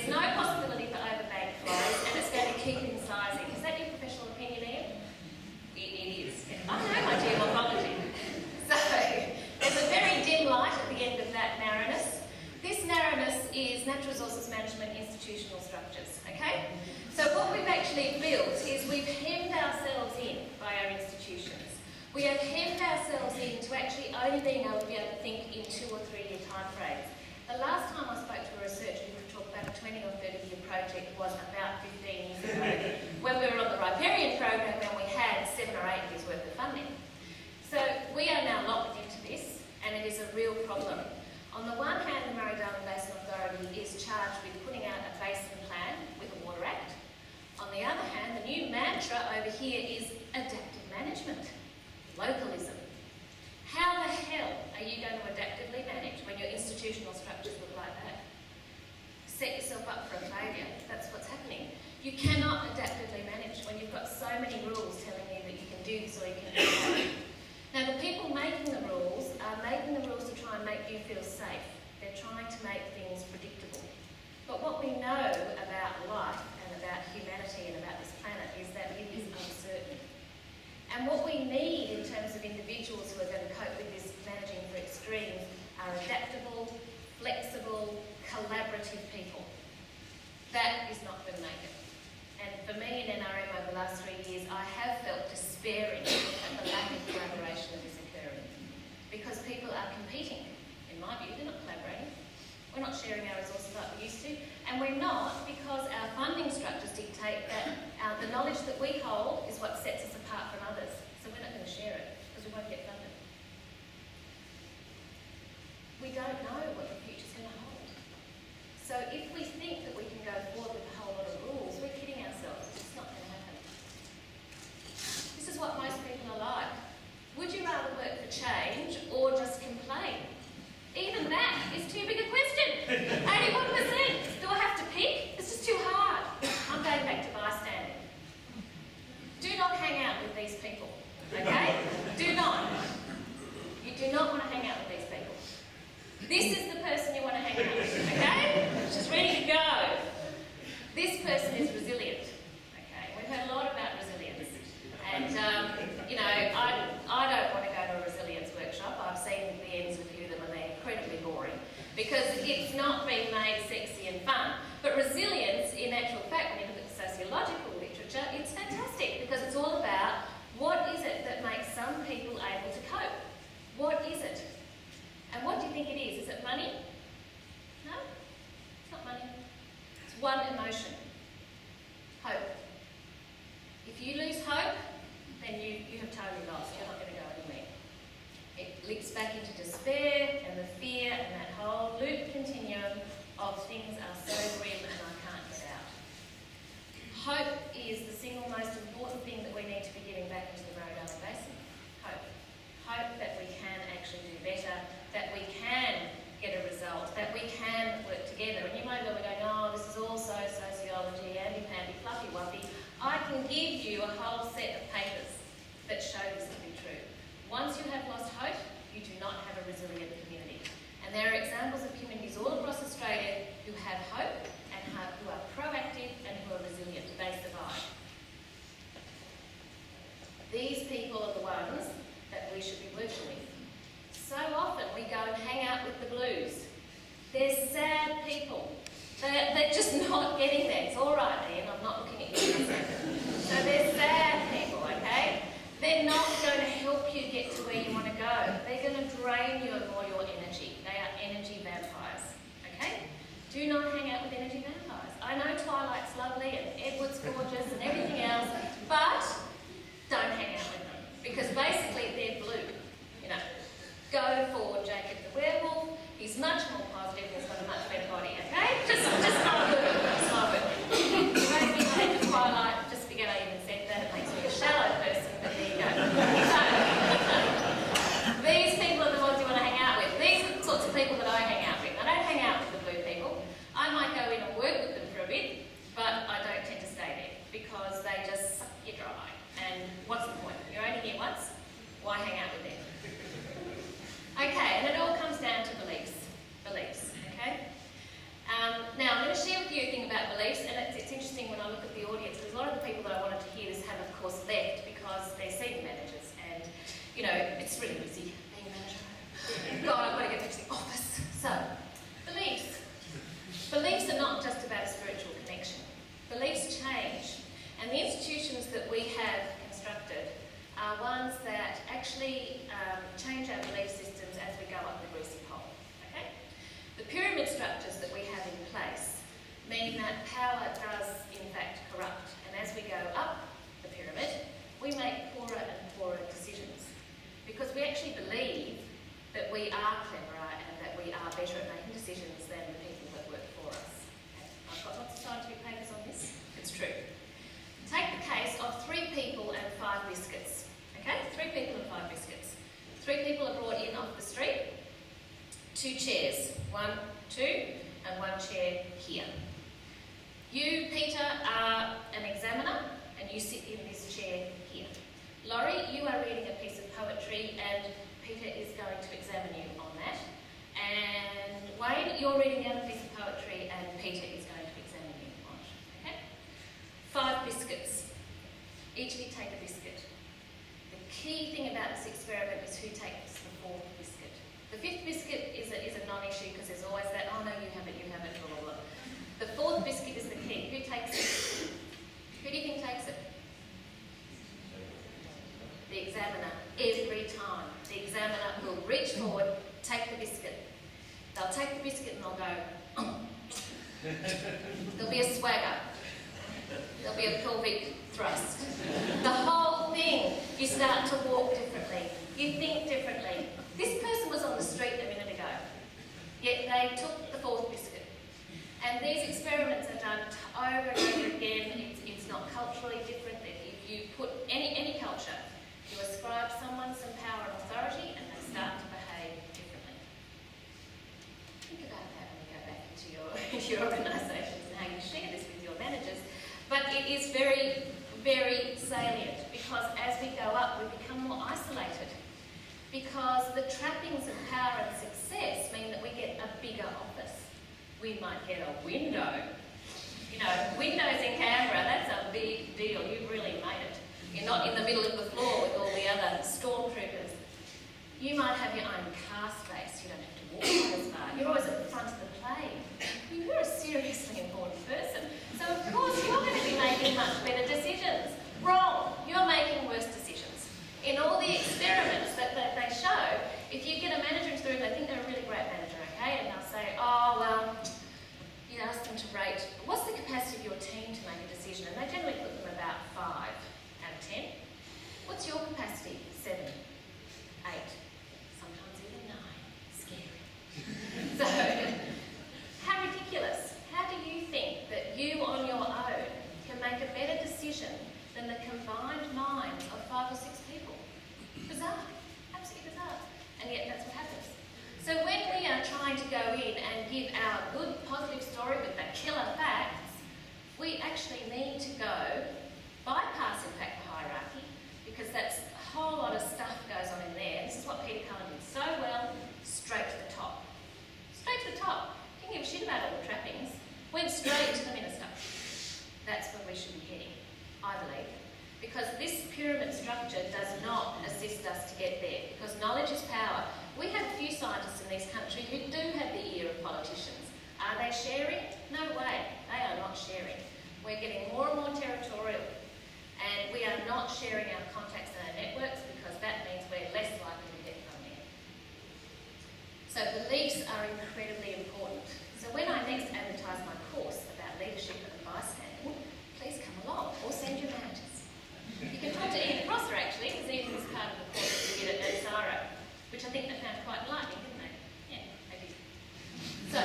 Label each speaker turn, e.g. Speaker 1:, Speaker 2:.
Speaker 1: There's no possibility for overbank flows, and it's going to keep incising. Is that your professional opinion, Ian? It is. I know my geomorphology. So, there's a very dim light at the end of that narrowness. This narrowness is natural resources management institutional structures, okay? So what we've actually built is we've hemmed ourselves in by our institutions. We have hemmed ourselves in to actually only being able to think in 2 or 3 year time frames. The last time I spoke to a researcher who could talk about a 20 or 30 year project was about 15 years ago, when we were on the riparian program and we had 7 or 8 years worth of funding. So we are now locked into this, and it is a real problem. On the one hand, the Murray-Darling Basin Authority is charged with putting out a basin plan with a Water Act. On the other hand, the new mantra over here is adaptive management, localism. How the hell are you going to adaptively manage when your institutional structures look like that? Set yourself up for a failure. That's what's happening. You cannot adaptively manage when you've got so many rules telling you that you can do this or you can do that. Now, the people making the rules are making the rules to try and make you feel safe. They're trying to make things predictable. But what we know about life and about humanity and about this planet is that it is uncertain. And what we need in terms of individuals who are going to cope with this managing for extremes are adaptable, flexible, collaborative people. That is not going to make it. And for me in NRM over the last 3 years, I have felt despairing at the lack of collaboration that is occurring. Because people are competing, in my view, they're not collaborating. We're not sharing our resources like we used to, and we're not because our funding structures dictate that the knowledge that we hold is what sets us apart from others. So we're not going to share it because we won't get funded. We don't know what the future's going to hold. So if we think that we can go forward with a whole lot of rules, we're kidding ourselves. It's just not going to happen. This is what most people are like. Would you rather work for change or just complain? Even that is too big a question. 81%. Do I have to pick? This is too hard. I'm going back to bystanding. Do not hang out with these people, okay? Do not. You do not want to hang out with these people. This is the person you want to hang out with, okay? She's ready to go. This person is resilient, okay? We've heard a lot about resilience. And, you know, I don't want to go to a resilience workshop. I've seen the ends of a few of them and they're incredibly boring because it's not being made sexy and fun. But resilience, in actual fact, when you look at the sociological literature, it's fantastic because it's all about what is it that makes some people able to cope? What is it? And what do you think it is? Is it money? No, it's not money. It's one emotion, hope. If you lose hope, then you have totally lost. You're not going to go anywhere. It leaks back into despair and the fear and that whole loop continuum of things are so grim and I can't get out. Hope is the single most important thing that we need to be giving back into the Murray-Darling Basin. Hope. Hope that we can actually do better, that we can get a result, that we can work together. And you might well be going, oh, this is all so sociology, handy-pandy, fluffy-wuffy. I can give you a whole set of papers that show this to be true. Once you have lost hope, you do not have a resilient community. And there are examples of communities all across Australia who have hope and who are proactive and who are resilient. They survive. These people are the ones that we should be working with. So often we go and hang out with the blues. They're sad people. They're just not getting there. It's all right, Ian, I'm not looking at you. So they're sad people, okay? They're not going to help you get to where you want to go. They're going to drain you of all your energy. They are energy vampires, okay? Do not hang out with energy vampires. I know Twilight's lovely and Edward's gorgeous and everything else, but don't hang out with them because basically they're blue, you know. Go for Jacob the werewolf. He's much more positive and he's got a much better body, okay? Just smile good. Smile good. You won't be late to Twilight, just forget I even said that. It makes me a shallow person, but there you go. So, these people are the ones you want to hang out with. These are the sorts of people that I hang out with. I don't hang out with the blue people. I might go in and work with them for a bit, but I don't tend to stay there because they just suck you dry. And what's the point? You're only here once. Why hang out with them? Okay, and it all comes down to beliefs. Beliefs. 2 chairs, 1, 2, and 1 chair here. You, Peter, are an examiner, and you sit in this chair here. Laurie, you are reading a piece of poetry, and Peter is going to examine you on that. And Wayne, you're reading out a piece of poetry, and Peter is going to examine you on it. Okay? 5 biscuits. Each of you take a biscuit. The key thing about this experiment is who takes the 4th biscuit. The 5th biscuit is a non-issue because there's always that, oh no, you have it, blah, blah, blah. The 4th biscuit is the key. Who takes it? Who do you think takes it? The examiner. Every time. The examiner will reach forward, take the biscuit. They'll take the biscuit and they'll go, oh. There'll be a swagger. There'll be a pelvic thrust. The whole thing, you start to walk differently. You think differently. This person was on the street a minute ago, yet they took the 4th biscuit. And these experiments are done over and over again. It's not culturally different. If you put any culture, you ascribe someone some power and authority and they start to behave differently. Think about that when you go back into your organisations and how you share this with your managers. But it is very, very salient because as we go up, we become more isolated. Because the trappings of power and success mean that we get a bigger office. We might get a window. You know, windows in Canberra, that's a big deal. You've really made it. You're not in the middle of the floor with all the other stormtroopers. You might have your own car space. You don't have to walk as far. You're always at the front of the plane. You're a seriously important person. So of course you're going to be making much better decisions. Wrong. You're making worse decisions. In all the experiments that they show, if you get a manager into the room, they think they're a really great manager, okay? And they'll say, oh, well, you ask them to rate, what's the capacity of your team to make a decision? And they generally put them about 5 out of 10. What's your capacity? 7, 8, sometimes even 9. Scary. So, how ridiculous. How do you think that you on your own can make a better decision than the combined minds of 5 or 6 people? Bizarre. Absolutely bizarre. And yet that's what happens. So when we are trying to go in and give our good positive story with the killer facts, we actually need to go bypass in fact the hierarchy, because that's a whole lot of stuff goes on in there. This is what Peter Cullen did so well, straight to the top. Straight to the top. Didn't give a shit about all the trappings. Went straight to the minister. That's where we should be heading, I believe. Because this pyramid structure does not assist us to get there, because knowledge is power. We have a few scientists in this country who do have the ear of politicians. Are they sharing? No way. They are not sharing. We're getting more and more territorial, and we are not sharing our contacts and our networks because that means we're less likely to get funding. So beliefs are incredibly important. So when I next advertise my course about leadership and advice handling, please come along or send your managers. You can talk to Ian Prosser actually, because Ian was part of the course that we did at Sara, which I think they found quite enlightening, didn't they? Yeah, they did. So,